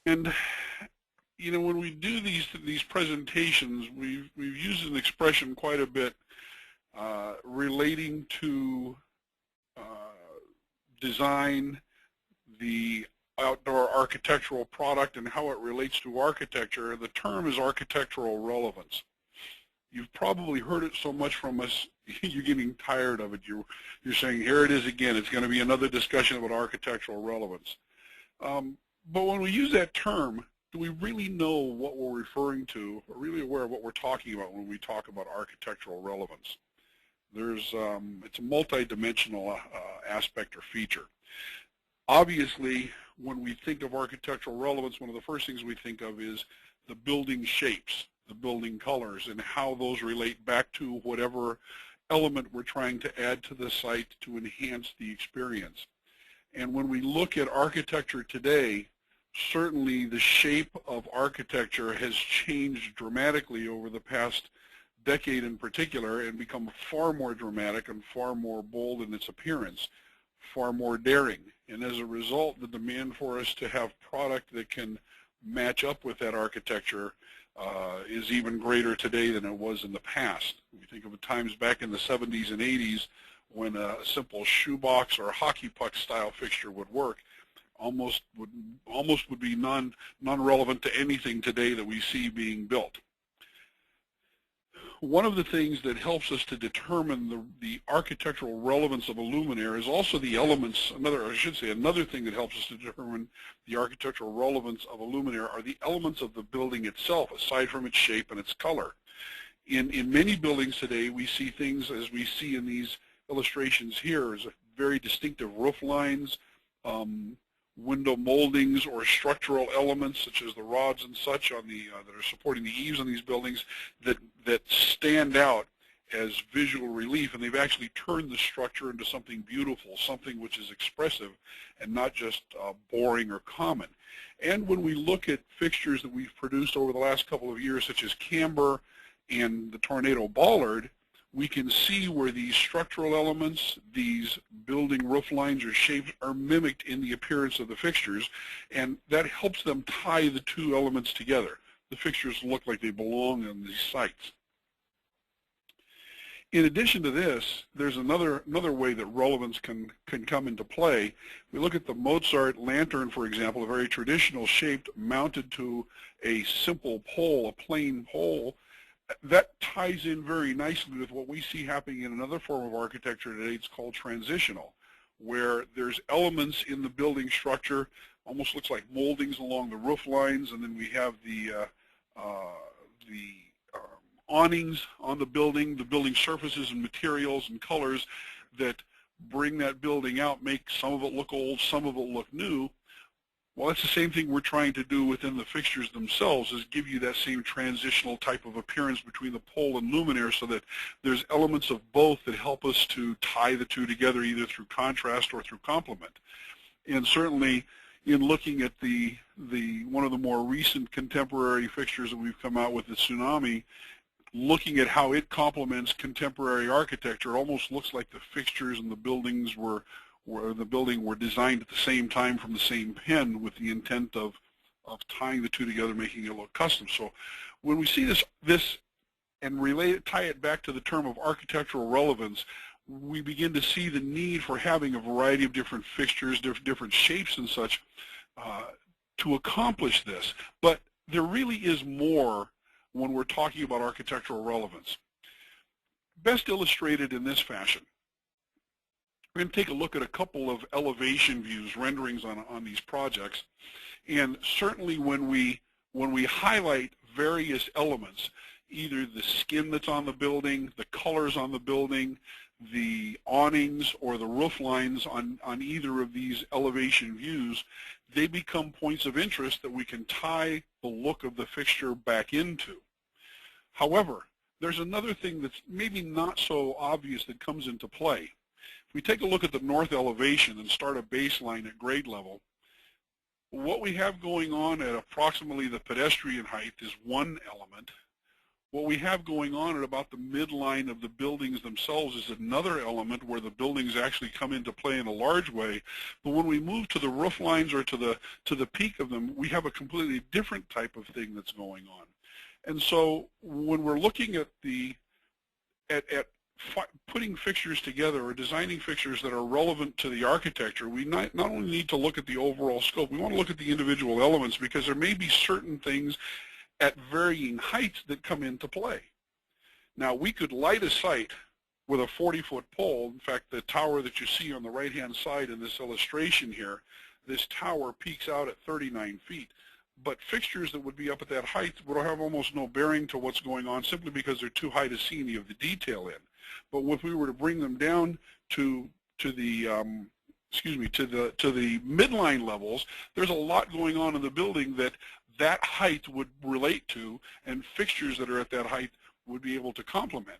And you know, when we do these presentations, we've used an expression quite a bit relating to uh, design, the outdoor architectural product, and how it relates to architecture. The term is architectural relevance. You've probably heard it so much from us, you're getting tired of it. You're saying, here it is again. It's going to be another discussion about architectural relevance. But when we use that term, do we really know what we're referring to, or really aware of what we're talking about when we talk about architectural relevance? It's a multi-dimensional aspect or feature. Obviously, when we think of architectural relevance, one of the first things we think of is the building shapes, the building colors, and how those relate back to whatever element we're trying to add to the site to enhance the experience. And when we look at architecture today, certainly the shape of architecture has changed dramatically over the past decade in particular, and become far more dramatic and far more bold in its appearance, far more daring. And as a result, the demand for us to have product that can match up with that architecture is even greater today than it was in the past. We think of times back in the 70s and 80s when a simple shoebox or a hockey puck style fixture would work, almost would be non-relevant to anything today that we see being built. One of the things that helps us to determine the architectural relevance of a luminaire is also the elements. Another thing that helps us to determine the architectural relevance of a luminaire are the elements of the building itself, aside from its shape and its color. In many buildings today, we see things as we see in these illustrations here, is very distinctive roof lines, window moldings, or structural elements such as the rods and such on the that are supporting the eaves on these buildings that stand out as visual relief, and they've actually turned the structure into something beautiful, something which is expressive and not just boring or common. And when we look at fixtures that we've produced over the last couple of years, such as Camber and the Tornado Bollard, we can see where these structural elements, these building roof lines or shapes, are mimicked in the appearance of the fixtures, and that helps them tie the two elements together. The fixtures look like they belong on these sites. In addition to this, there's another way that relevance can come into play. We look at the Mozart lantern, for example, a very traditional shaped, mounted to a simple pole, a plain pole. That ties in very nicely with what we see happening in another form of architecture today. It's called transitional, where there's elements in the building structure, almost looks like moldings along the roof lines, and then we have the awnings on the building surfaces and materials and colors that bring that building out, make some of it look old, some of it look new. Well, that's the same thing we're trying to do within the fixtures themselves, is give you that same transitional type of appearance between the pole and luminaire, so that there's elements of both that help us to tie the two together, either through contrast or through complement. And certainly in looking at one of the more recent contemporary fixtures that we've come out with, the Tsunami, looking at how it complements contemporary architecture, almost looks like the fixtures and the buildings were designed at the same time from the same pen, with the intent of tying the two together, making it look custom. So when we see this and tie it back to the term of architectural relevance, we begin to see the need for having a variety of different fixtures, different shapes and such to accomplish this. But there really is more when we're talking about architectural relevance. Best illustrated in this fashion. We're going to take a look at a couple of elevation views, renderings on these projects. And certainly when we highlight various elements, either the skin that's on the building, the colors on the building, the awnings, or the roof lines on either of these elevation views, they become points of interest that we can tie the look of the fixture back into. However, there's another thing that's maybe not so obvious that comes into play. If we take a look at the north elevation and start a baseline at grade level, what we have going on at approximately the pedestrian height is one element. What we have going on at about the midline of the buildings themselves is another element where the buildings actually come into play in a large way. But when we move to the roof lines or to the peak of them, we have a completely different type of thing that's going on. And so when we're looking at putting fixtures together or designing fixtures that are relevant to the architecture, we not only need to look at the overall scope, we want to look at the individual elements, because there may be certain things at varying heights that come into play. Now, we could light a site with a 40-foot pole. In fact, the tower that you see on the right-hand side in this illustration here, this tower peaks out at 39 feet. But fixtures that would be up at that height would have almost no bearing to what's going on, simply because they're too high to see any of the detail in. But if we were to bring them down to the midline levels, there's a lot going on in the building that height would relate to, and fixtures that are at that height would be able to complement.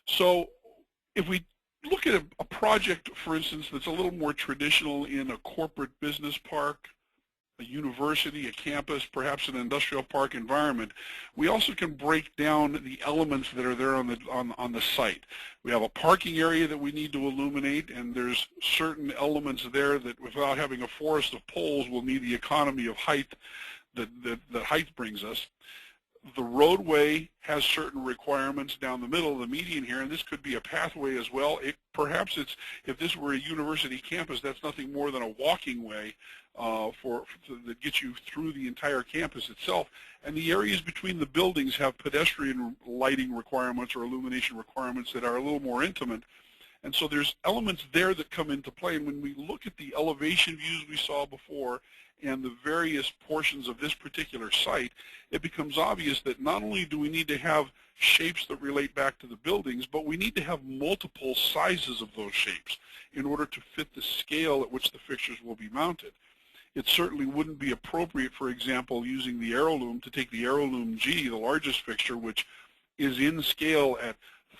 So if we look at a project, for instance, that's a little more traditional in a corporate business park, a university, a campus, perhaps an industrial park environment, we also can break down the elements that are there on the site. We have a parking area that we need to illuminate, and there's certain elements there that, without having a forest of poles, will need the economy of height that height brings us. The roadway has certain requirements down the middle of the median here, and this could be a pathway as well. Perhaps if this were a university campus, that's nothing more than a walking way that gets you through the entire campus itself. And the areas between the buildings have pedestrian lighting requirements or illumination requirements that are a little more intimate. And so there's elements there that come into play. And when we look at the elevation views we saw before and the various portions of this particular site, it becomes obvious that not only do we need to have shapes that relate back to the buildings, but we need to have multiple sizes of those shapes in order to fit the scale at which the fixtures will be mounted. It certainly wouldn't be appropriate, for example, using the AeroLume, to take the AeroLume G, the largest fixture, which is in scale at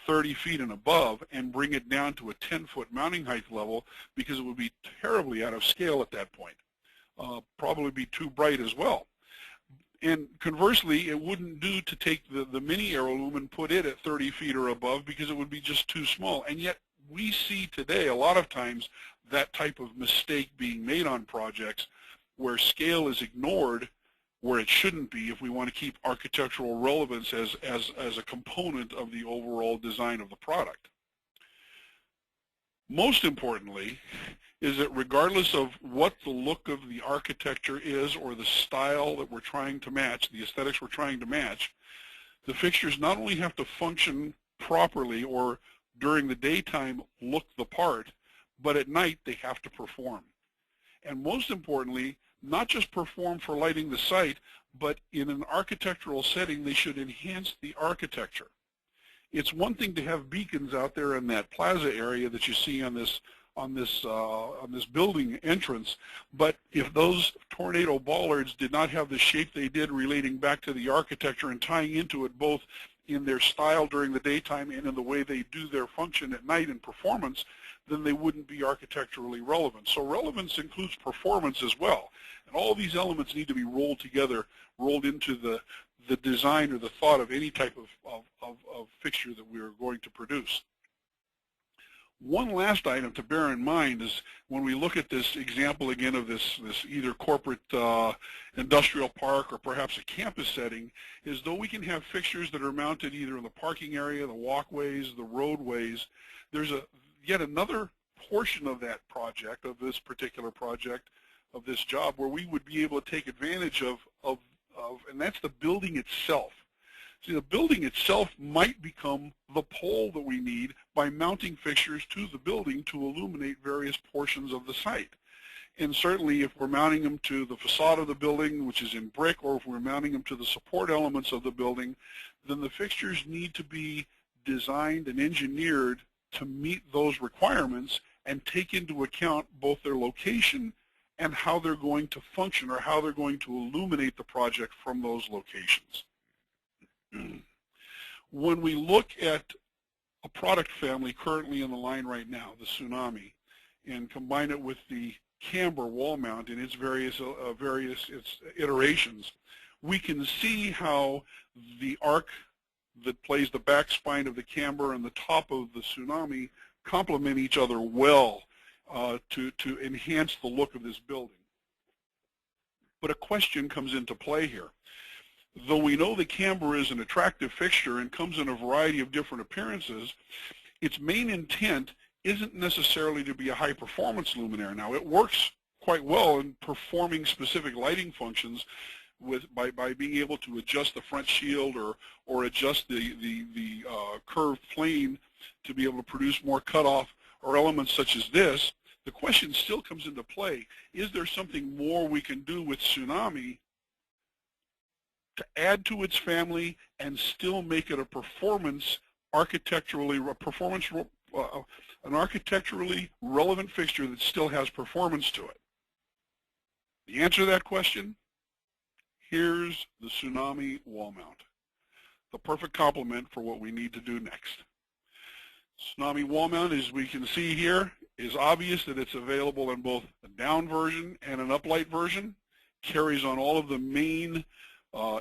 30 feet and above, and bring it down to a 10-foot mounting height level, because it would be terribly out of scale at that point. Probably be too bright as well. And conversely, it wouldn't do to take the mini AeroLume and put it at 30 feet or above, because it would be just too small. And yet we see today a lot of times that type of mistake being made on projects where scale is ignored where it shouldn't be, if we want to keep architectural relevance as a component of the overall design of the product. Most importantly is that regardless of what the look of the architecture is or the style that we're trying to match, the aesthetics we're trying to match, the fixtures not only have to function properly or during the daytime look the part, but at night they have to perform. And most importantly, not just perform for lighting the site, but in an architectural setting, they should enhance the architecture. It's one thing to have beacons out there in that plaza area that you see on this building entrance, but if those tornado bollards did not have the shape they did relating back to the architecture and tying into it both in their style during the daytime and in the way they do their function at night in performance, then they wouldn't be architecturally relevant. So relevance includes performance as well. And all these elements need to be rolled together, rolled into the design or the thought of any type of fixture that we are going to produce. One last item to bear in mind is when we look at this example again of this either corporate industrial park or perhaps a campus setting, is though we can have fixtures that are mounted either in the parking area, the walkways, the roadways, there's yet another portion of that project, of this particular project, of this job, where we would be able to take advantage of, and that's the building itself. See, the building itself might become the pole that we need by mounting fixtures to the building to illuminate various portions of the site. And certainly if we're mounting them to the facade of the building, which is in brick, or if we're mounting them to the support elements of the building, then the fixtures need to be designed and engineered to meet those requirements and take into account both their location and how they're going to function or how they're going to illuminate the project from those locations. When we look at a product family currently in the line right now, the Tsunami, and combine it with the Camber wall mount in its various iterations, we can see how the arc that plays the back spine of the camber and the top of the Tsunami complement each other well to enhance the look of this building. But a question comes into play here. Though we know the camber is an attractive fixture and comes in a variety of different appearances, its main intent isn't necessarily to be a high-performance luminaire. Now, it works quite well in performing specific lighting functions by being able to adjust the front shield or adjust the curved plane to be able to produce more cutoff or elements such as this. The question still comes into play, is there something more we can do with Tsunami to add to its family and still make it a performance architecturally, an architecturally relevant fixture that still has performance to it? The answer to that question, here's the Tsunami Wall Mount, the perfect complement for what we need to do next. Tsunami Wall Mount, as we can see here, is obvious that it's available in both a down version and an uplight version, carries on all of the main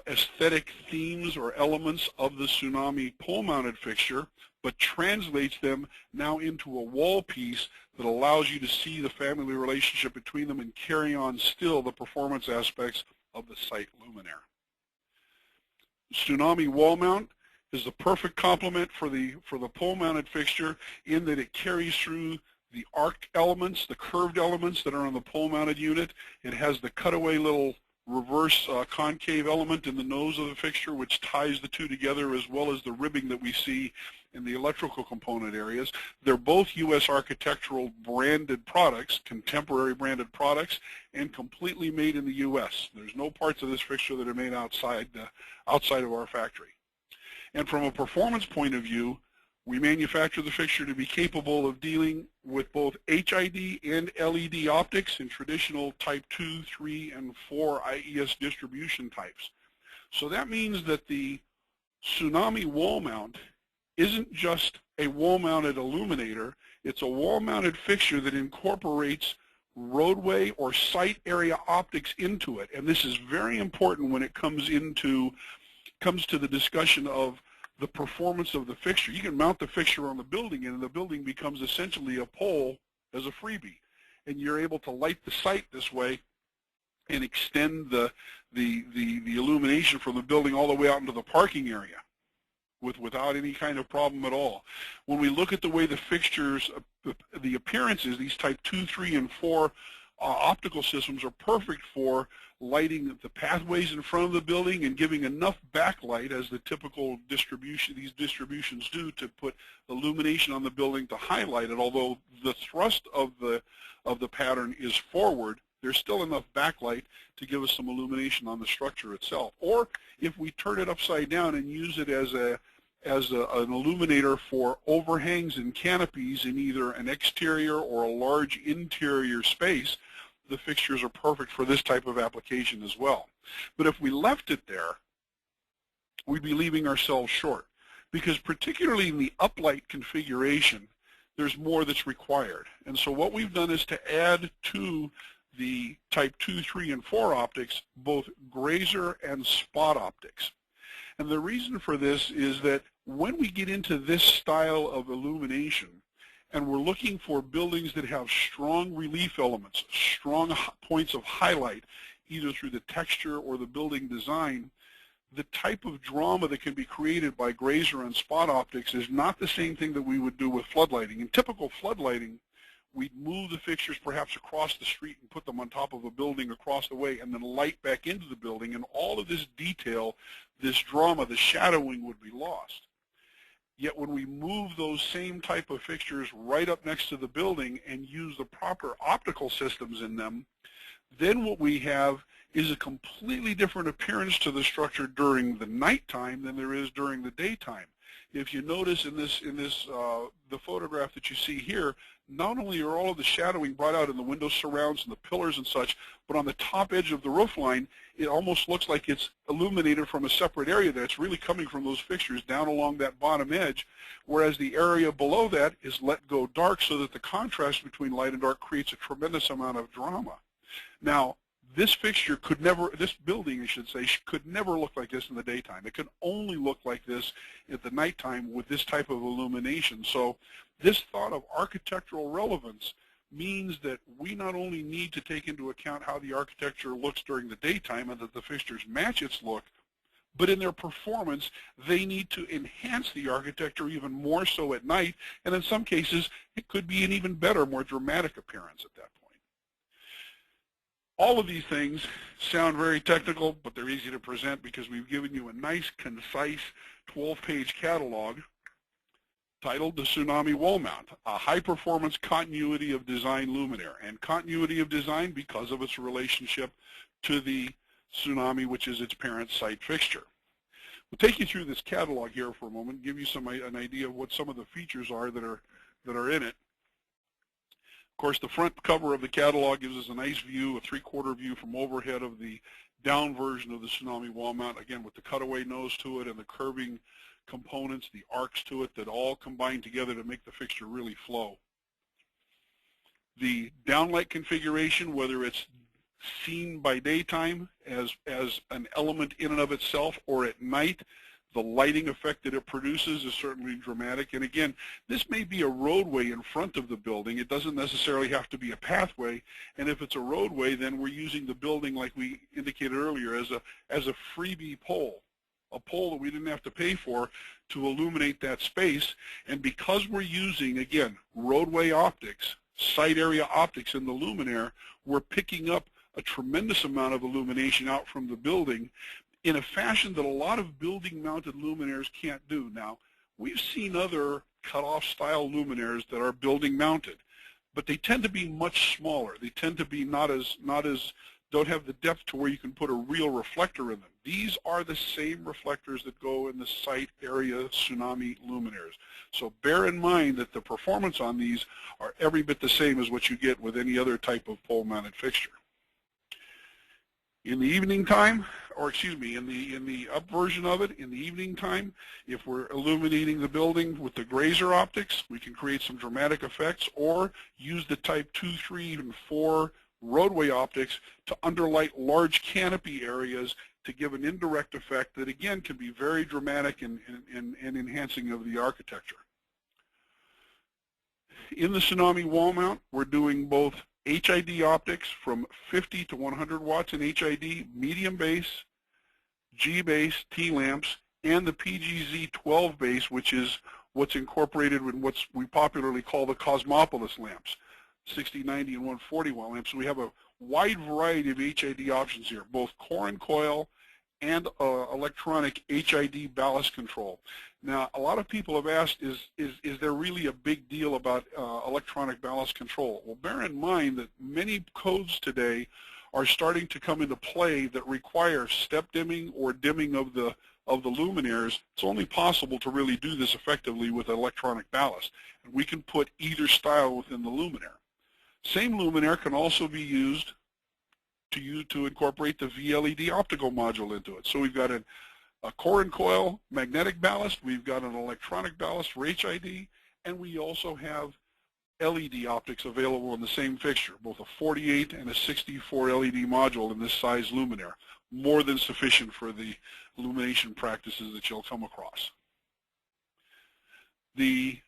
aesthetic themes or elements of the Tsunami pole-mounted fixture, but translates them now into a wall piece that allows you to see the family relationship between them and carry on still the performance aspects of the site luminaire. Tsunami Wall Mount is the perfect complement for the pole-mounted fixture in that it carries through the arc elements, the curved elements that are on the pole-mounted unit. It has the cutaway little reverse concave element in the nose of the fixture which ties the two together, as well as the ribbing that we see in the electrical component areas. They're both U.S. architectural branded products, contemporary branded products, and completely made in the U.S. There's no parts of this fixture that are made outside of our factory. And from a performance point of view, we manufacture the fixture to be capable of dealing with both HID and LED optics in traditional type 2, 3, and 4 IES distribution types. So that means that the Tsunami Wall Mount isn't just a wall-mounted illuminator, it's a wall-mounted fixture that incorporates roadway or site area optics into it. And this is very important when it comes to the discussion of the performance of the fixture. You can mount the fixture on the building, and the building becomes essentially a pole as a freebie. And you're able to light the site this way and extend the illumination from the building all the way out into the parking area without any kind of problem at all. When we look at the way the fixtures, the appearances, these type 2, 3, and 4 optical systems are perfect for lighting the pathways in front of the building and giving enough backlight, as the typical these distributions do, to put illumination on the building to highlight it. Although the thrust of the pattern is forward, there's still enough backlight to give us some illumination on the structure itself. Or if we turn it upside down and use it as an illuminator for overhangs and canopies in either an exterior or a large interior space, the fixtures are perfect for this type of application as well. But if we left it there, we'd be leaving ourselves short, because particularly in the uplight configuration, there's more that's required. And so what we've done is to add to the type 2, 3, and 4 optics both grazer and spot optics. And the reason for this is that when we get into this style of illumination, and we're looking for buildings that have strong relief elements, strong points of highlight, either through the texture or the building design, the type of drama that can be created by grazer and spot optics is not the same thing that we would do with floodlighting. In typical floodlighting, we'd move the fixtures perhaps across the street and put them on top of a building across the way and then light back into the building, and all of this detail, this drama, the shadowing would be lost. Yet when we move those same type of fixtures right up next to the building and use the proper optical systems in them, then what we have is a completely different appearance to the structure during the nighttime than there is during the daytime. If you notice in the photograph that you see here, not only are all of the shadowing brought out in the window surrounds and the pillars and such, but on the top edge of the roof line, it almost looks like it's illuminated from a separate area that's really coming from those fixtures down along that bottom edge, whereas the area below that is let go dark so that the contrast between light and dark creates a tremendous amount of drama. Now, This fixture could never, this building, I should say, could never look like this in the daytime. It could only look like this at the nighttime with this type of illumination. So this thought of architectural relevance means that we not only need to take into account how the architecture looks during the daytime and that the fixtures match its look, but in their performance, they need to enhance the architecture even more so at night, and in some cases, it could be an even better, more dramatic appearance at that point. All of these things sound very technical, but they're easy to present because we've given you a nice, concise 12-page catalog titled the Tsunami Wall Mount, a high-performance continuity of design luminaire, and continuity of design because of its relationship to the Tsunami, which is its parent site fixture. We'll take you through this catalog here for a moment, give you an idea of what some of the features are that are in it. Of course, the front cover of the catalog gives us a nice view, a three-quarter view from overhead of the down version of the Tsunami Wall Mount, again with the cutaway nose to it and the curving components, the arcs to it that all combine together to make the fixture really flow. The downlight configuration, whether it's seen by daytime as an element in and of itself or at night, the lighting effect that it produces is certainly dramatic. And again, this may be a roadway in front of the building. It doesn't necessarily have to be a pathway. And if it's a roadway, then we're using the building, like we indicated earlier, as a freebie pole, a pole that we didn't have to pay for to illuminate that space. And because we're using, again, roadway optics, site area optics in the luminaire, we're picking up a tremendous amount of illumination out from the building in a fashion that a lot of building-mounted luminaires can't do. Now, we've seen other cut-off style luminaires that are building-mounted, but they tend to be much smaller. They tend to be don't have the depth to where you can put a real reflector in them. These are the same reflectors that go in the site area Tsunami luminaires. So bear in mind that the performance on these are every bit the same as what you get with any other type of pole-mounted fixture. In the evening time, or excuse me, in the up version of it, in the evening time, if we're illuminating the building with the grazer optics, we can create some dramatic effects, or use the type 2, 3, even 4 roadway optics to underlight large canopy areas to give an indirect effect that, again, can be very dramatic and enhancing of the architecture. In the Tsunami Wall Mount, we're doing both HID optics from 50 to 100 watts in HID, medium base, G base, T lamps, and the PGZ12 base, which is what's incorporated in what we popularly call the Cosmopolis lamps, 60, 90, and 140 watt lamps. So we have a wide variety of HID options here, both core and coil and electronic HID ballast control. Now, a lot of people have asked, is there really a big deal about electronic ballast control? Well, bear in mind that many codes today are starting to come into play that require step dimming or dimming of the luminaires. It's only possible to really do this effectively with electronic ballast. And we can put either style within the luminaire. Same luminaire can also be used to incorporate the VLED optical module into it. So we've got a core and coil magnetic ballast, we've got an electronic ballast for HID, and we also have LED optics available in the same fixture, both a 48 and a 64 LED module in this size luminaire, more than sufficient for the illumination practices that you'll come across. The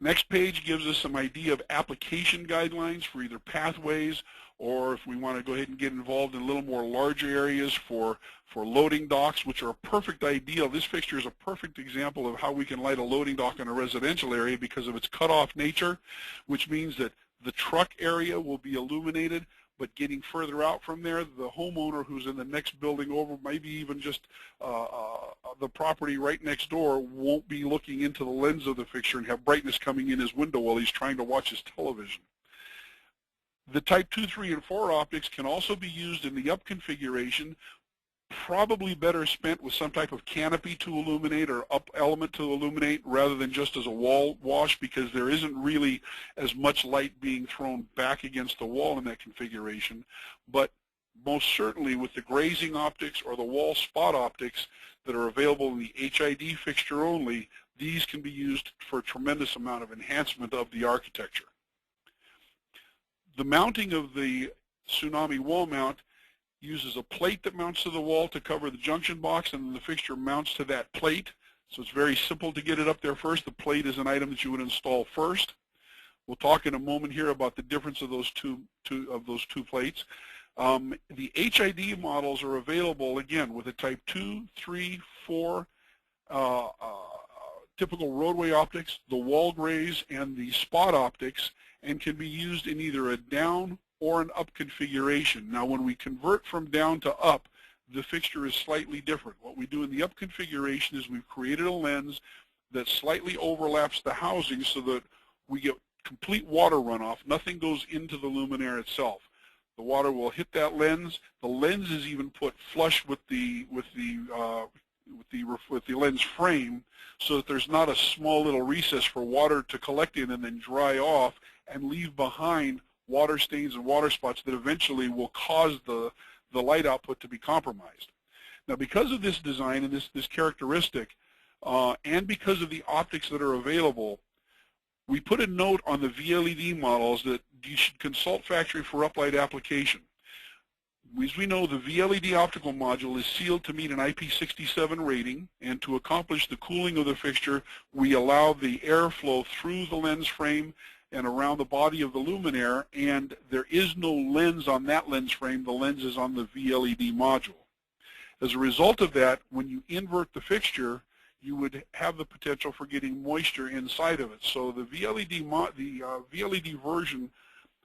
next page gives us some idea of application guidelines for either pathways, or if we want to go ahead and get involved in a little more larger areas for loading docks, which are a perfect ideal. This fixture is a perfect example of how we can light a loading dock in a residential area because of its cut-off nature, which means that the truck area will be illuminated, but getting further out from there, the homeowner who's in the next building over, maybe even just the property right next door, won't be looking into the lens of the fixture and have brightness coming in his window while he's trying to watch his television. The type 2, 3, and 4 optics can also be used in the up configuration, probably better spent with some type of canopy to illuminate or up element to illuminate rather than just as a wall wash, because there isn't really as much light being thrown back against the wall in that configuration. But most certainly with the grazing optics or the wall spot optics that are available in the HID fixture only, these can be used for a tremendous amount of enhancement of the architecture. The mounting of the Tsunami Wall Mount uses a plate that mounts to the wall to cover the junction box, and then the fixture mounts to that plate. So it's very simple to get it up there first. The plate is an item that you would install first. We'll talk in a moment here about the difference of those two plates. The HID models are available, again, with a type 2, 3, 4 typical roadway optics, the wall grays, and the spot optics, and can be used in either a down or an up configuration. Now, when we convert from down to up, the fixture is slightly different. What we do in the up configuration is we've created a lens that slightly overlaps the housing so that we get complete water runoff. Nothing goes into the luminaire itself. The water will hit that lens. The lens is even put flush with the lens frame, so that there's not a small little recess for water to collect in and then dry off and leave behind water stains and water spots that eventually will cause the light output to be compromised. Now, because of this design and this characteristic, and because of the optics that are available, we put a note on the VLED models that you should consult factory for uplight application. As we know, the VLED optical module is sealed to meet an IP67 rating, and to accomplish the cooling of the fixture, we allow the airflow through the lens frame and around the body of the luminaire, and there is no lens on that lens frame. The lens is on the VLED module. As a result of that, when you invert the fixture, you would have the potential for getting moisture inside of it. So the VLED version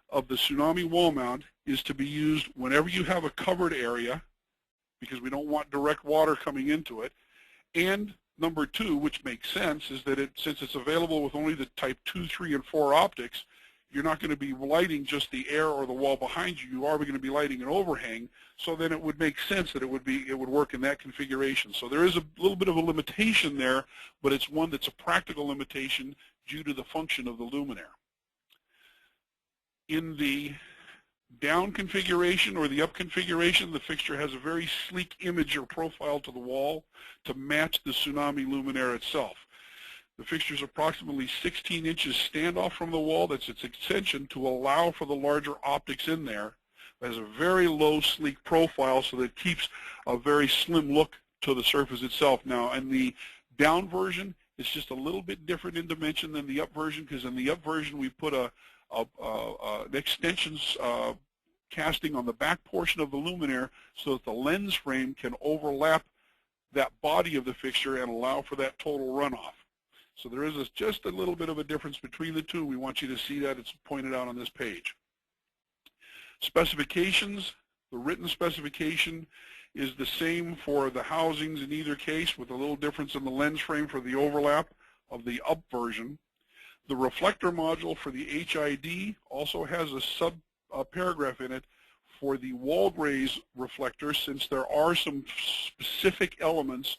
of the Tsunami Wall Mount is to be used whenever you have a covered area, because we don't want direct water coming into it. And number two, which makes sense, is that since it's available with only the type 2, 3, and 4 optics, you're not going to be lighting just the air or the wall behind you. You are going to be lighting an overhang. So then it would make sense that it would work in that configuration. So there is a little bit of a limitation there, but it's one that's a practical limitation due to the function of the luminaire. In the down configuration or the up configuration, the fixture has a very sleek image or profile to the wall to match the Tsunami luminaire itself. The fixture is approximately 16 inches standoff from the wall. That's its extension to allow for the larger optics in there. It has a very low, sleek profile, so that it keeps a very slim look to the surface itself. Now, in the down version, it's just a little bit different in dimension than the up version, because in the up version we put an extensions casting on the back portion of the luminaire so that the lens frame can overlap that body of the fixture and allow for that total runoff. So there is just a little bit of a difference between the two. We want you to see that. It's pointed out on this page. Specifications. The written specification is the same for the housings in either case, with a little difference in the lens frame for the overlap of the up version. The reflector module for the HID also has a paragraph in it for the wall graze reflector, since there are some specific elements,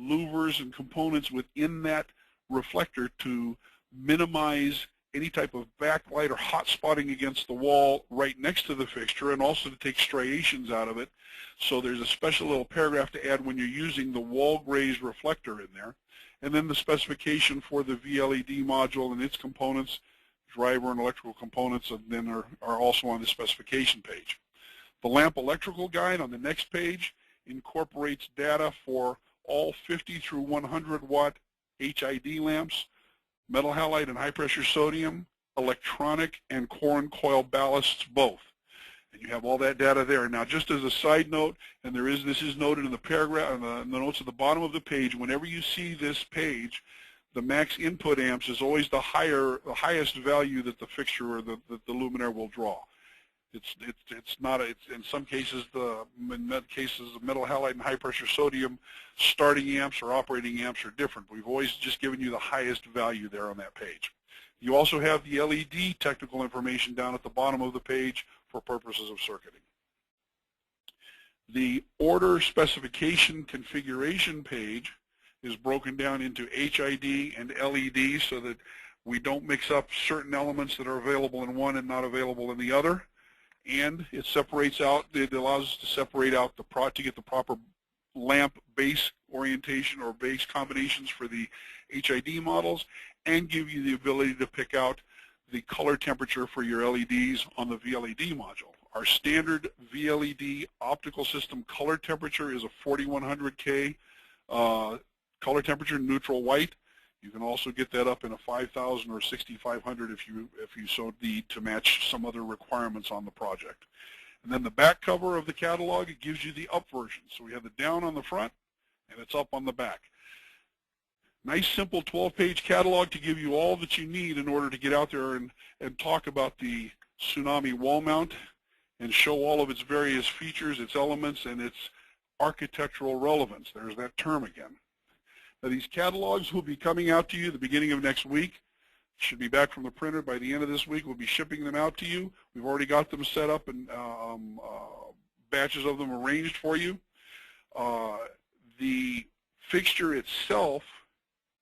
louvers and components within that reflector to minimize any type of backlight or hot spotting against the wall right next to the fixture, and also to take striations out of it. So there's a special little paragraph to add when you're using the wall graze reflector in there. And then the specification for the VLED module and its components, driver and electrical components, and then are also on the specification page. The lamp electrical guide on the next page incorporates data for all 50 through 100 watt HID lamps, metal halide and high pressure sodium, electronic and core and coil ballasts both. And you have all that data there. Now, just as a side note, and this is noted in the paragraph, in the notes at the bottom of the page, whenever you see this page, the max input amps is always the highest value that the fixture or the luminaire will draw. It's in some cases, in cases, the metal halide and high pressure sodium starting amps or operating amps are different. We've always just given you the highest value there on that page. You also have the LED technical information down at the bottom of the page for purposes of circuiting. The order specification configuration page is broken down into HID and LED so that we don't mix up certain elements that are available in one and not available in the other. And it separates out, it allows us to separate out to get the proper lamp base orientation or base combinations for the HID models, and give you the ability to pick out the color temperature for your LEDs on the VLED module. Our standard VLED optical system color temperature is a 4100K color temperature, neutral white. You can also get that up in a 5000 or 6500 if you so need to match some other requirements on the project. And then the back cover of the catalog, it gives you the up version. So we have the down on the front and it's up on the back. Nice simple 12-page catalog to give you all that you need in order to get out there and talk about the Tsunami Wall Mount and show all of its various features, its elements, and its architectural relevance. There's that term again. Now, these catalogs will be coming out to you the beginning of next week. Should be back from the printer by the end of this week. We'll be shipping them out to you. We've already got them set up and batches of them arranged for you. The fixture itself,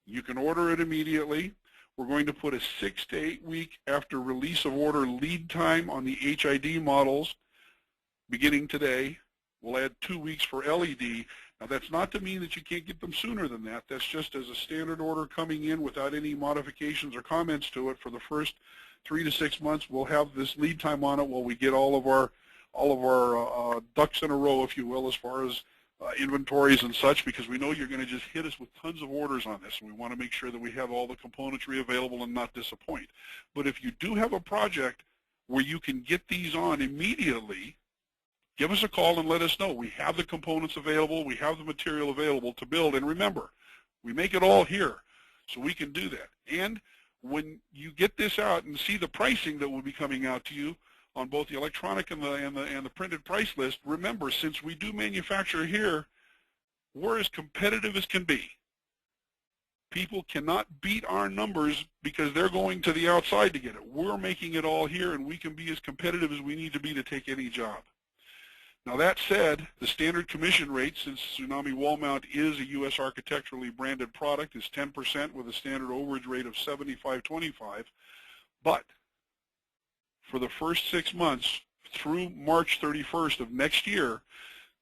you can order it immediately. We're going to put a 6 to 8 week after release of order lead time on the HID models beginning today. We'll add 2 weeks for LED. Now, that's not to mean that you can't get them sooner than that. That's just as a standard order coming in without any modifications or comments to it. For the first 3 to 6 months, we'll have this lead time on it while we get all of our ducks in a row, if you will, as far as inventories and such, because we know you're going to just hit us with tons of orders on this, and we want to make sure that we have all the componentry available and not disappoint. But if you do have a project where you can get these on immediately, give us a call and let us know. We have the components available. We have the material available to build. And remember, we make it all here, so we can do that. And when you get this out and see the pricing that will be coming out to you on both the electronic and the printed price list, remember, since we do manufacture here, we're as competitive as can be. People cannot beat our numbers because they're going to the outside to get it. We're making it all here, and we can be as competitive as we need to be to take any job. Now, that said, the standard commission rate, since Tsunami Wall Mount is a U.S. architecturally branded product, is 10% with a standard overage rate of $75.25. But for the first 6 months through March 31st of next year,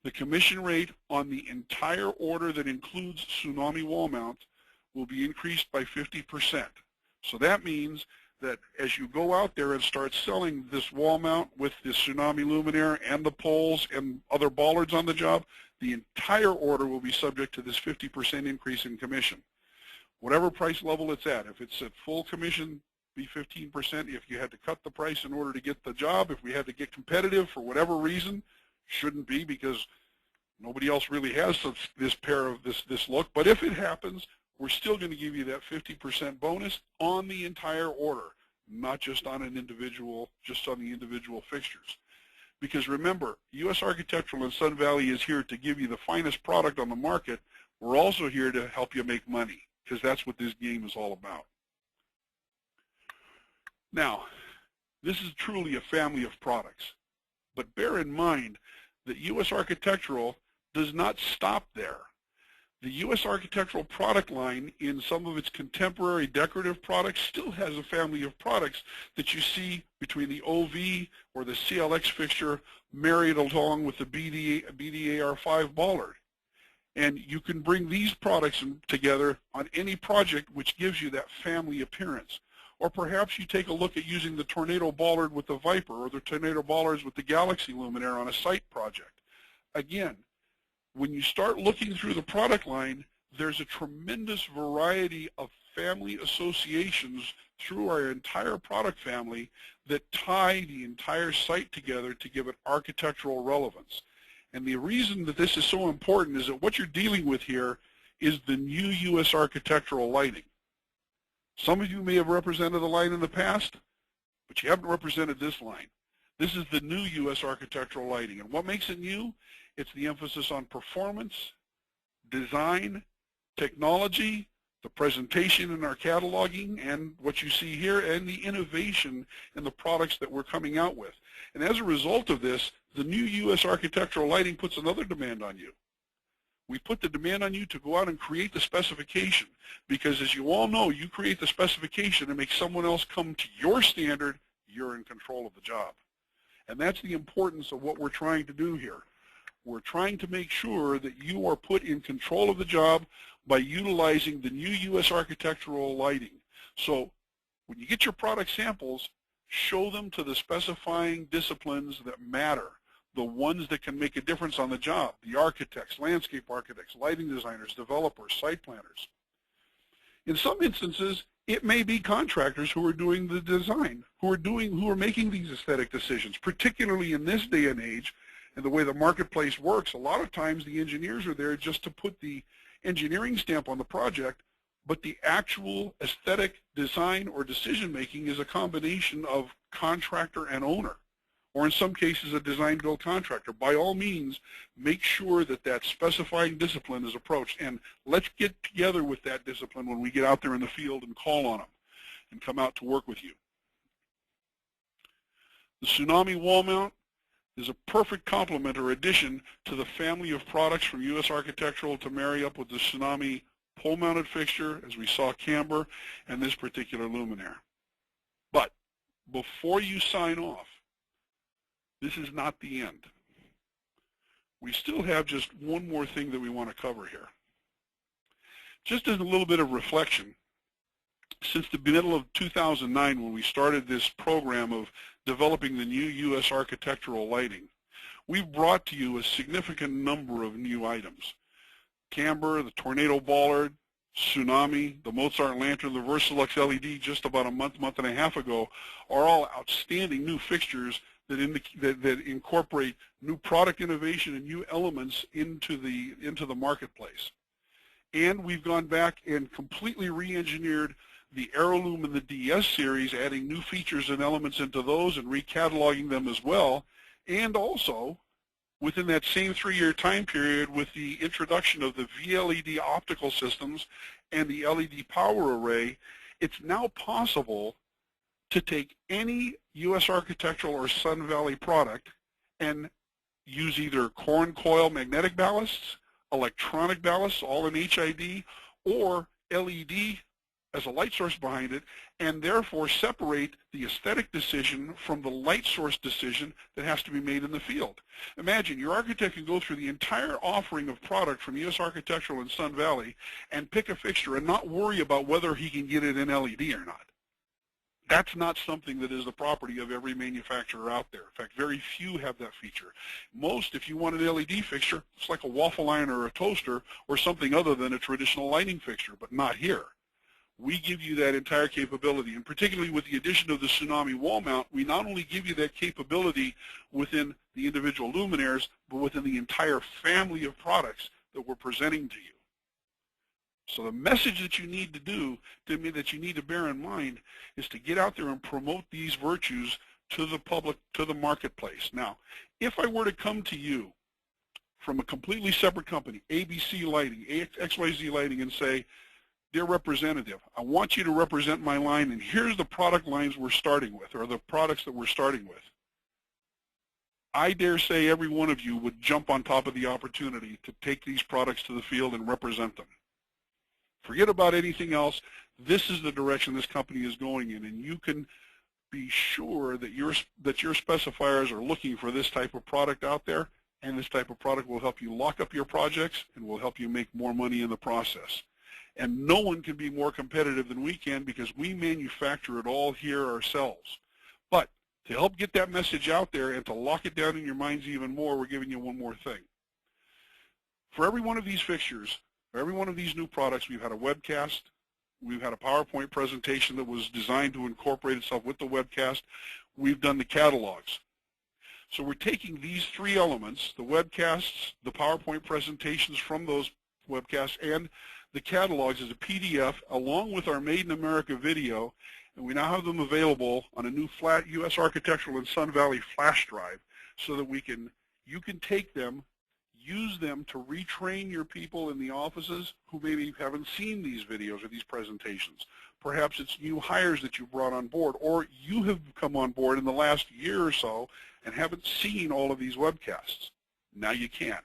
the commission rate on the entire order that includes Tsunami Wall Mount will be increased by 50%. So that means that as you go out there and start selling this wall mount with the Tsunami luminaire and the poles and other bollards on the job, the entire order will be subject to this 50% increase in commission. Whatever price level it's at, if it's at full commission, be 15%. If you had to cut the price in order to get the job, if we had to get competitive for whatever reason, shouldn't be because nobody else really has this look. But if it happens, we're still going to give you that 50% bonus on the entire order, not just on an individual, just on the individual fixtures. Because remember, U.S. Architectural and Sun Valley is here to give you the finest product on the market. We're also here to help you make money, because that's what this game is all about. Now, this is truly a family of products, but bear in mind that U.S. Architectural does not stop there. The U.S. Architectural product line in some of its contemporary decorative products still has a family of products that you see between the OV or the CLX fixture married along with the BDAR5 bollard. And you can bring these products together on any project which gives you that family appearance. Or perhaps you take a look at using the Tornado bollard with the Viper or the Tornado bollards with the Galaxy luminaire on a site project. Again, when you start looking through the product line, there's a tremendous variety of family associations through our entire product family that tie the entire site together to give it architectural relevance. And the reason that this is so important is that what you're dealing with here is the new U.S. architectural lighting. Some of you may have represented the line in the past, but you haven't represented this line. This is the new U.S. architectural lighting. And what makes it new? It's the emphasis on performance, design, technology, the presentation in our cataloging, and what you see here, and the innovation in the products that we're coming out with. And as a result of this, the new U.S. architectural lighting puts another demand on you. We put the demand on you to go out and create the specification, because as you all know, you create the specification and make someone else come to your standard, you're in control of the job. And that's the importance of what we're trying to do here. We're trying to make sure that you are put in control of the job by utilizing the new U.S. architectural lighting. So when you get your product samples, show them to the specifying disciplines that matter, the ones that can make a difference on the job, the architects, landscape architects, lighting designers, developers, site planners. In some instances, it may be contractors who are doing the design, who are making these aesthetic decisions, particularly in this day and age, and the way the marketplace works. A lot of times the engineers are there just to put the engineering stamp on the project, but the actual aesthetic design or decision making is a combination of contractor and owner, or in some cases a design build contractor. By all means, make sure that that specifying discipline is approached, and let's get together with that discipline when we get out there in the field and call on them and come out to work with you. The Tsunami Wall Mount is a perfect complement or addition to the family of products from U.S. Architectural to marry up with the Tsunami pole-mounted fixture, as we saw camber, and this particular luminaire. But before you sign off, this is not the end. We still have just one more thing that we want to cover here. Just as a little bit of reflection, since the middle of 2009, when we started this program of developing the new U.S. architectural lighting, we've brought to you a significant number of new items. Camber, the Tornado Bollard, Tsunami, the Mozart Lantern, the Versalux LED just about a month and a half ago are all outstanding new fixtures that incorporate new product innovation and new elements into the marketplace. And we've gone back and completely re-engineered the Heirloom and the DS series, adding new features and elements into those and recataloging them as well. And also, within that same 3-year time period, with the introduction of the VLED optical systems and the LED power array, it's now possible to take any U.S. architectural or Sun Valley product and use either core and coil magnetic ballasts, electronic ballasts, all in HID, or LED as a light source behind it, and therefore separate the aesthetic decision from the light source decision that has to be made in the field. Imagine your architect can go through the entire offering of product from U.S. Architectural and Sun Valley and pick a fixture and not worry about whether he can get it in LED or not. That's not something that is the property of every manufacturer out there. In fact, very few have that feature. Most, if you want an LED fixture, it's like a waffle iron or a toaster or something other than a traditional lighting fixture, but not here. We give you that entire capability, and particularly with the addition of the Tsunami Wall Mount, we not only give you that capability within the individual luminaires, but within the entire family of products that we're presenting to you. So the message that you need to do, that you need to bear in mind, is to get out there and promote these virtues to the public, to the marketplace. Now, if I were to come to you from a completely separate company, ABC Lighting, XYZ Lighting, and say, dear representative, I want you to represent my line, and here's the product lines we're starting with, or the products that we're starting with, I dare say every one of you would jump on top of the opportunity to take these products to the field and represent them. Forget about anything else. This is the direction this company is going in, and you can be sure that your specifiers are looking for this type of product out there, and this type of product will help you lock up your projects and will help you make more money in the process. And no one can be more competitive than we can, because we manufacture it all here ourselves. But to help get that message out there and to lock it down in your minds even more, we're giving you one more thing. For every one of these fixtures, for every one of these new products, we've had a webcast, we've had a PowerPoint presentation that was designed to incorporate itself with the webcast, we've done the catalogs. So we're taking these 3 elements, the webcasts, the PowerPoint presentations from those webcasts, and the catalogs as a PDF, along with our Made in America video, and we now have them available on a new flat U.S. Architectural and Sun Valley flash drive, so that you can take them, use them to retrain your people in the offices who maybe haven't seen these videos or these presentations. Perhaps it's new hires that you brought on board, or you have come on board in the last year or so and haven't seen all of these webcasts. Now you can.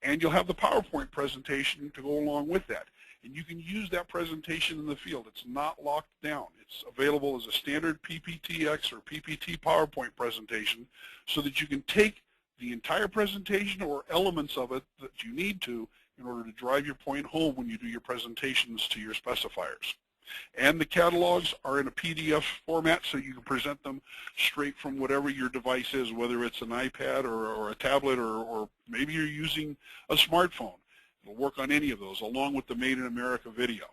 And you'll have the PowerPoint presentation to go along with that. And you can use that presentation in the field. It's not locked down. It's available as a standard PPTX or PPT PowerPoint presentation, so that you can take the entire presentation or elements of it that you need to in order to drive your point home when you do your presentations to your specifiers. And the catalogs are in a PDF format, so you can present them straight from whatever your device is, whether it's an iPad or a tablet, or maybe you're using a smartphone. It'll work on any of those, along with the Made in America video.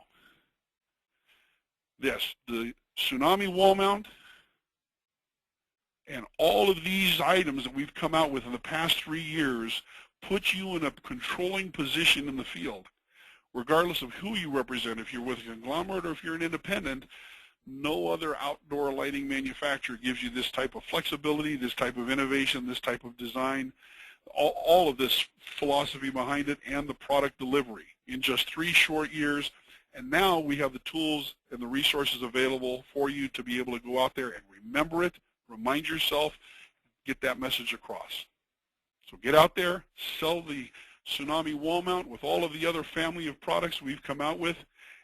Yes, the Tsunami Wall Mount and all of these items that we've come out with in the past 3 years put you in a controlling position in the field. Regardless of who you represent, if you're with a conglomerate or if you're an independent, no other outdoor lighting manufacturer gives you this type of flexibility, this type of innovation, this type of design, all of this philosophy behind it, and the product delivery in just 3 short years. And now we have the tools and the resources available for you to be able to go out there and remember it, remind yourself, get that message across. So get out there, sell the Tsunami Wall Mount with all of the other family of products we've come out with,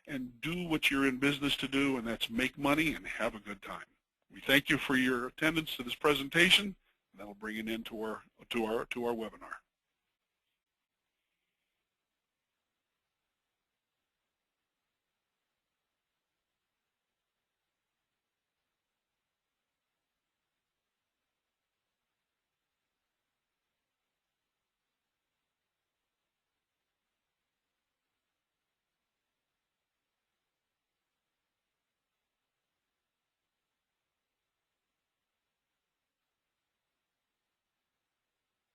and do what you're in business to do, and that's make money and have a good time. We thank you for your attendance to this presentation, and that'll bring an end to our webinar.